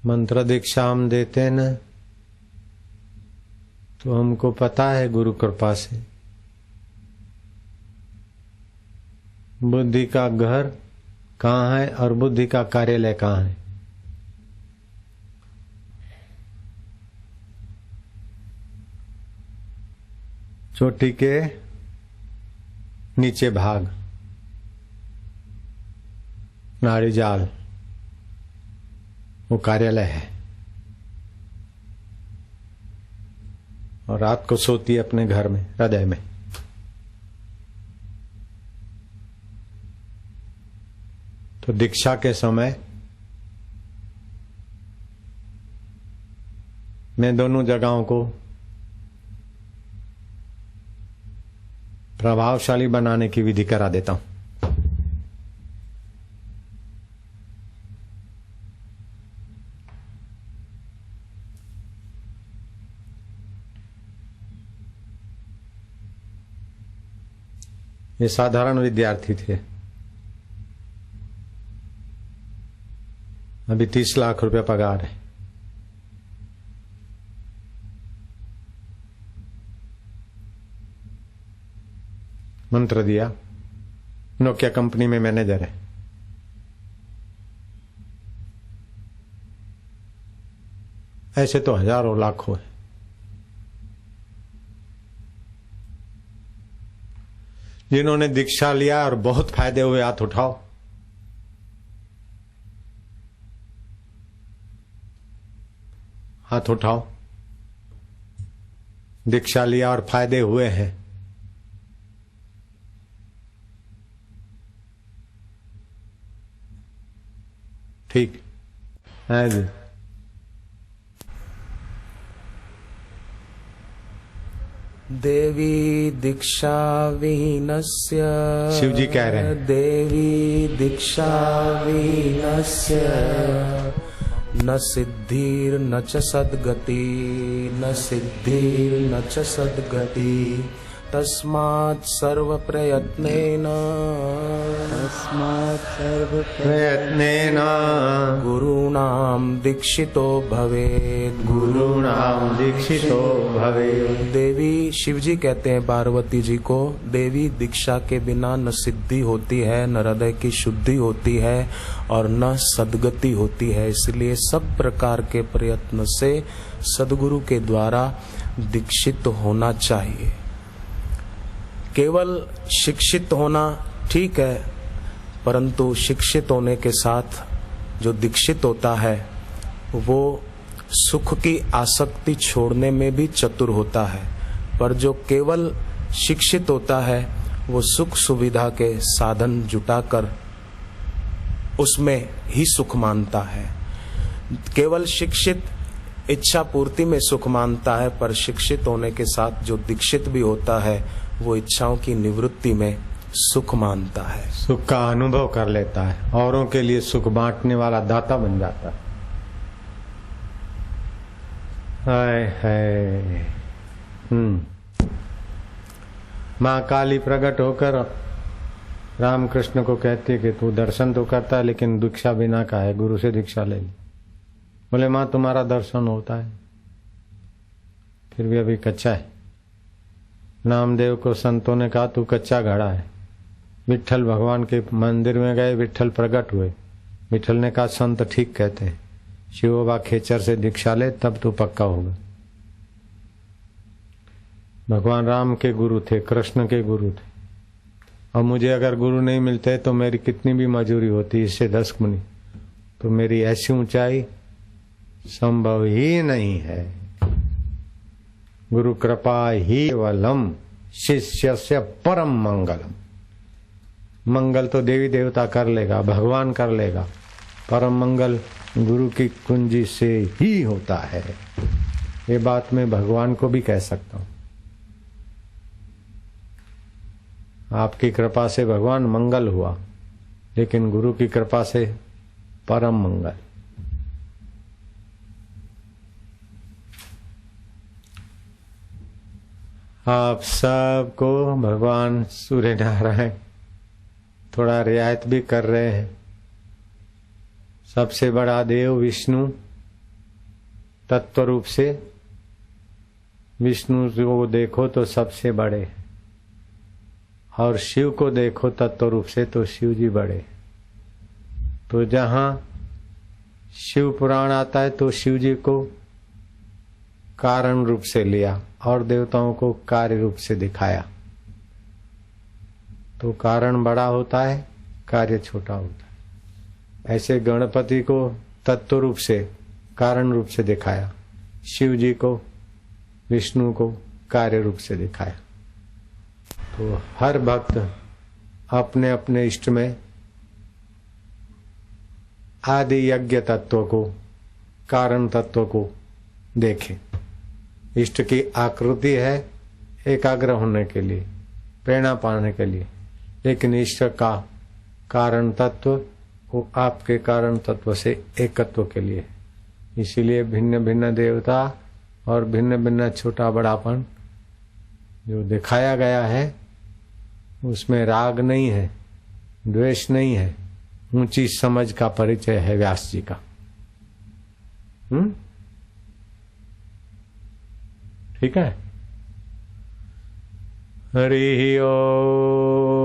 मंत्र दीक्षा हम देते हैं ना, तो हमको पता है गुरु कृपा से बुद्धि का घर कहाँ है और बुद्धि का कार्यालय कहाँ है। चोटी के नीचे भाग नाड़ी जाल वो कार्यालय है, और रात को सोती है अपने घर में, हृदय में। तो दीक्षा के समय मैं दोनों जगहों को प्रभावशाली बनाने की विधि करा देता हूं। ये साधारण विद्यार्थी थे, अभी 30 लाख रुपया पगार है। मंत्र दिया, नोकिया कंपनी में मैनेजर है। ऐसे तो हजारों लाखों है। जिन्होंने दीक्षा लिया और बहुत फायदे हुए, हाथ उठाओ। हाथ उठाओ। दीक्षा लिया और फायदे हुए हैं। ठीक है जी। देवी दीक्षा विहीनस्य, शिव जी कह रहे हैं, देवी दीक्षा विहीनस्य न सिद्धिर न च सद्गति, न सिद्धिर न च सद्गति। तस्मात् सर्व प्रयत्नेन, गुरूणां दीक्षितो भवेत्, गुरूणां दीक्षितो भवेत्। देवी, शिव जी कहते हैं पार्वती जी को, देवी दीक्षा के बिना न सिद्धि होती है, न हृदय की शुद्धि होती है और न सद्गति होती है। इसलिए सब प्रकार के प्रयत्न से सद्गुरु के द्वारा दीक्षित होना चाहिए। केवल शिक्षित होना ठीक है, परंतु शिक्षित होने के साथ जो दीक्षित होता है वो सुख की आसक्ति छोड़ने में भी चतुर होता है, पर जो केवल शिक्षित होता है वो सुख सुविधा के साधन जुटाकर उसमें ही सुख मानता है। केवल शिक्षित इच्छा पूर्ति में सुख मानता है, पर शिक्षित होने के साथ जो दीक्षित भी होता है वो इच्छाओं की निवृत्ति में सुख मानता है, सुख का अनुभव कर लेता है, औरों के लिए सुख बांटने वाला दाता बन जाता है। हाय हाय। माँ काली प्रकट होकर रामकृष्ण को कहती है कि तू दर्शन तो करता है लेकिन दीक्षा बिना का है, गुरु से दीक्षा ले ली। बोले माँ तुम्हारा दर्शन होता है, फिर भी अभी कच्चा है। नामदेव को संतों ने कहा तू कच्चा घड़ा है। विट्ठल भगवान के मंदिर में गए, विट्ठल प्रकट हुए। विट्ठल ने कहा संत ठीक कहते हैं, शिवोबा खेचर से दीक्षा ले तब तू पक्का होगा। भगवान राम के गुरु थे, कृष्ण के गुरु थे, और मुझे अगर गुरु नहीं मिलते तो मेरी कितनी भी मजूरी होती, इससे 10 गुनी, तो मेरी ऐसी ऊंचाई संभव ही नहीं है। गुरु कृपा ही केवलम शिष्यस्य परम मंगलम। मंगल तो देवी देवता कर लेगा, भगवान कर लेगा, परम मंगल गुरु की कुंजी से ही होता है। ये बात मैं भगवान को भी कह सकता हूं। आपकी कृपा से भगवान मंगल हुआ, लेकिन गुरु की कृपा से परम मंगल। आप सबको भगवान सूर्य नारायण थोड़ा रियायत भी कर रहे हैं। सबसे बड़ा देव विष्णु तत्व रूप से विष्णु को देखो तो सबसे बड़े, और शिव को देखो तत्व रूप से तो शिव जी बड़े। तो जहां शिव पुराण आता है तो शिव जी को कारण रूप से लिया और देवताओं को कार्य रूप से दिखाया। तो कारण बड़ा होता है, कार्य छोटा होता है। ऐसे गणपति को तत्व रूप से कारण रूप से दिखाया, शिव जी को विष्णु को कार्य रूप से दिखाया। तो हर भक्त अपने अपने इष्ट में आदि यज्ञ तत्व को, कारण तत्व को देखे। इष्ट की आकृति है एकाग्र होने के लिए, प्रेरणा पाने के लिए, लेकिन इष्ट का कारण तत्व वो आपके कारण तत्व से एकत्व के लिए। इसीलिए भिन्न भिन्न देवता और भिन्न भिन्न छोटा बड़ापन जो दिखाया गया है उसमें राग नहीं है, द्वेष नहीं है, ऊंची समझ का परिचय है व्यास जी का। ठीक है। हरि ओम।